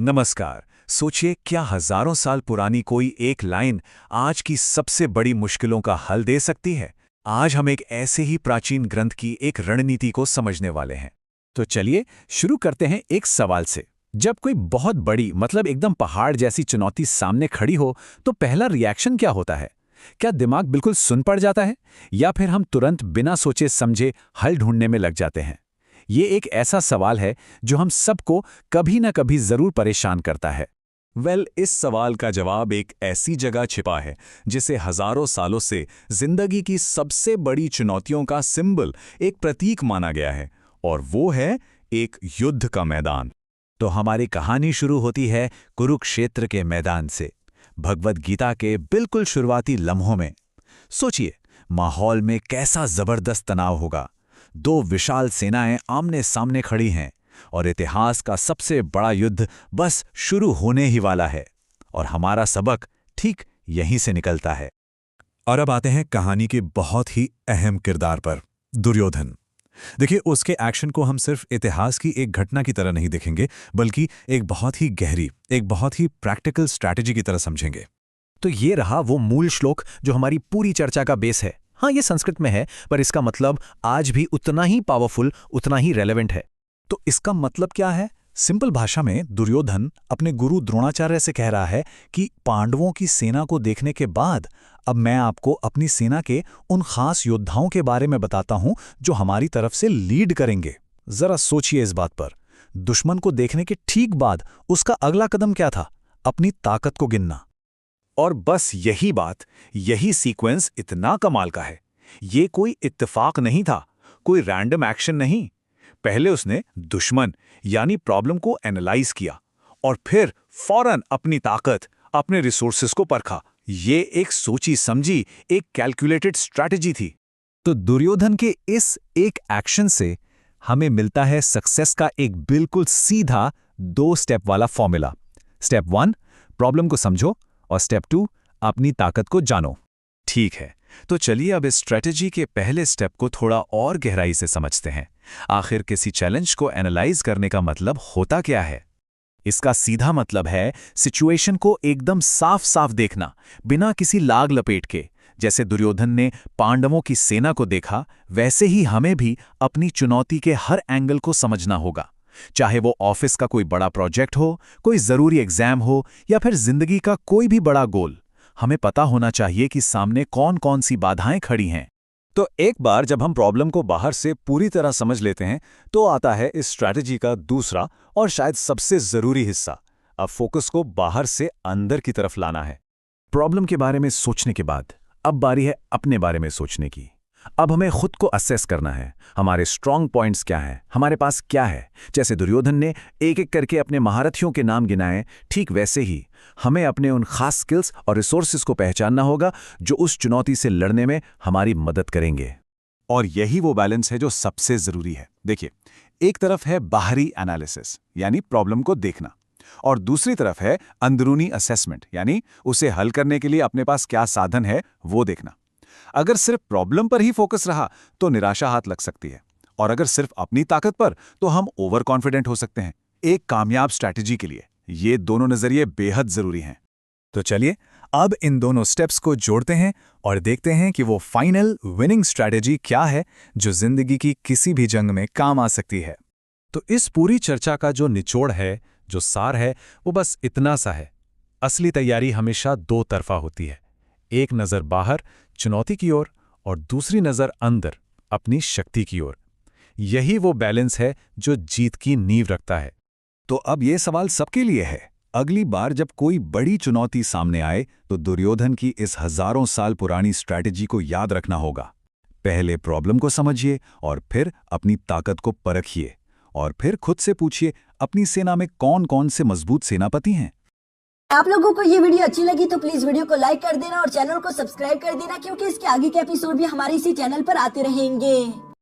नमस्कार। सोचिए, क्या हजारों साल पुरानी कोई एक लाइन आज की सबसे बड़ी मुश्किलों का हल दे सकती है। आज हम एक ऐसे ही प्राचीन ग्रंथ की एक रणनीति को समझने वाले हैं। तो चलिए शुरू करते हैं एक सवाल से। जब कोई बहुत बड़ी मतलब एकदम पहाड़ जैसी चुनौती सामने खड़ी हो तो पहला रिएक्शन क्या होता है? क्या दिमाग बिल्कुल सुन पड़ जाता है या फिर हम तुरंत बिना सोचे समझे हल ढूंढने में लग जाते हैं? ये एक ऐसा सवाल है जो हम सबको कभी ना कभी जरूर परेशान करता है। इस सवाल का जवाब एक ऐसी जगह छिपा है जिसे हजारों सालों से जिंदगी की सबसे बड़ी चुनौतियों का सिंबल, एक प्रतीक माना गया है, और वो है एक युद्ध का मैदान। तो हमारी कहानी शुरू होती है कुरुक्षेत्र के मैदान से, भगवद गीता के बिल्कुल शुरुआती लम्हों में। सोचिए, माहौल में कैसा जबरदस्त तनाव होगा। दो विशाल सेनाएं आमने सामने खड़ी हैं और इतिहास का सबसे बड़ा युद्ध बस शुरू होने ही वाला है। और हमारा सबक ठीक यहीं से निकलता है। और अब आते हैं कहानी के बहुत ही अहम किरदार पर, दुर्योधन। देखिए, उसके एक्शन को हम सिर्फ इतिहास की एक घटना की तरह नहीं देखेंगे, बल्कि एक बहुत ही गहरी, एक बहुत ही प्रैक्टिकल स्ट्रैटेजी की तरह समझेंगे। तो ये रहा वो मूल श्लोक जो हमारी पूरी चर्चा का बेस है। हाँ, ये संस्कृत में है, पर इसका मतलब आज भी उतना ही पावरफुल, उतना ही रेलेवेंट है। तो इसका मतलब क्या है? सिंपल भाषा में दुर्योधन अपने गुरु द्रोणाचार्य से कह रहा है कि पांडवों की सेना को देखने के बाद अब मैं आपको अपनी सेना के उन खास योद्धाओं के बारे में बताता हूं जो हमारी तरफ से लीड करेंगे। जरा सोचिए इस बात पर। दुश्मन को देखने के ठीक बाद उसका अगला कदम क्या था? अपनी ताकत को गिनना। और बस यही बात, यही सीक्वेंस इतना कमाल का है। ये कोई इत्तेफाक नहीं था, कोई रैंडम एक्शन नहीं। पहले उसने दुश्मन यानी प्रॉब्लम को एनालाइज किया और फिर फौरन अपनी ताकत, अपने रिसोर्सेज को परखा। ये एक सोची समझी, एक कैलकुलेटेड स्ट्रैटेजी थी। तो दुर्योधन के इस एक एक्शन से हमें मिलता है सक्सेस का एक बिल्कुल सीधा 2 स्टेप वाला फॉर्मूला। स्टेप 1, प्रॉब्लम को समझो, और स्टेप 2, अपनी ताकत को जानो। ठीक है, तो चलिए अब इस स्ट्रैटेजी के पहले स्टेप को थोड़ा और गहराई से समझते हैं। आखिर किसी चैलेंज को एनालाइज करने का मतलब होता क्या है? इसका सीधा मतलब है सिचुएशन को एकदम साफ साफ देखना, बिना किसी लाग लपेट के। जैसे दुर्योधन ने पांडवों की सेना को देखा, वैसे ही हमें भी अपनी चुनौती के हर एंगल को समझना होगा। चाहे वो ऑफिस का कोई बड़ा प्रोजेक्ट हो, कोई जरूरी एग्जाम हो, या फिर जिंदगी का कोई भी बड़ा गोल, हमें पता होना चाहिए कि सामने कौन कौन सी बाधाएं खड़ी हैं। तो एक बार जब हम प्रॉब्लम को बाहर से पूरी तरह समझ लेते हैं, तो आता है इस स्ट्रैटेजी का दूसरा और शायद सबसे जरूरी हिस्सा। अब फोकस को बाहर से अंदर की तरफ लाना है। प्रॉब्लम के बारे में सोचने के बाद अब बारी है अपने बारे में सोचने की। अब हमें खुद को असेस करना है। हमारे स्ट्रांग पॉइंट्स क्या हैं, हमारे पास क्या है। जैसे दुर्योधन ने एक एक करके अपने महारथियों के नाम गिनाए, ठीक वैसे ही हमें अपने उन खास स्किल्स और रिसोर्सेज को पहचानना होगा जो उस चुनौती से लड़ने में हमारी मदद करेंगे। और यही वो बैलेंस है जो सबसे जरूरी है। देखिए, एक तरफ है बाहरी एनालिसिस यानी प्रॉब्लम को देखना, और दूसरी तरफ है अंदरूनी असेसमेंट यानी उसे हल करने के लिए अपने पास क्या साधन है वो देखना। अगर सिर्फ प्रॉब्लम पर ही फोकस रहा तो निराशा हाथ लग सकती है, और अगर सिर्फ अपनी ताकत पर तो हम ओवर कॉन्फिडेंट हो सकते हैं। एक कामयाब स्ट्रैटेजी के लिए ये दोनों नजरिए बेहद जरूरी हैं। तो चलिए अब इन दोनों स्टेप्स को जोड़ते हैं और देखते हैं कि वो फाइनल विनिंग स्ट्रैटेजी क्या है जो जिंदगी की किसी भी जंग में काम आ सकती है। तो इस पूरी चर्चा का जो निचोड़ है, जो सार है, वो बस इतना सा है। असली तैयारी हमेशा दो तरफा होती है। एक नज़र बाहर चुनौती की ओर और दूसरी नज़र अंदर अपनी शक्ति की ओर। यही वो बैलेंस है जो जीत की नींव रखता है। तो अब ये सवाल सबके लिए है। अगली बार जब कोई बड़ी चुनौती सामने आए तो दुर्योधन की इस हजारों साल पुरानी स्ट्रैटेजी को याद रखना होगा। पहले प्रॉब्लम को समझिए और फिर अपनी ताकत को परखिए, और फिर खुद से पूछिए अपनी सेना में कौन कौन से मजबूत सेनापति हैं। आप लोगों को ये वीडियो अच्छी लगी तो प्लीज वीडियो को लाइक कर देना और चैनल को सब्सक्राइब कर देना, क्योंकि इसके आगे के एपिसोड भी हमारे इसी चैनल पर आते रहेंगे।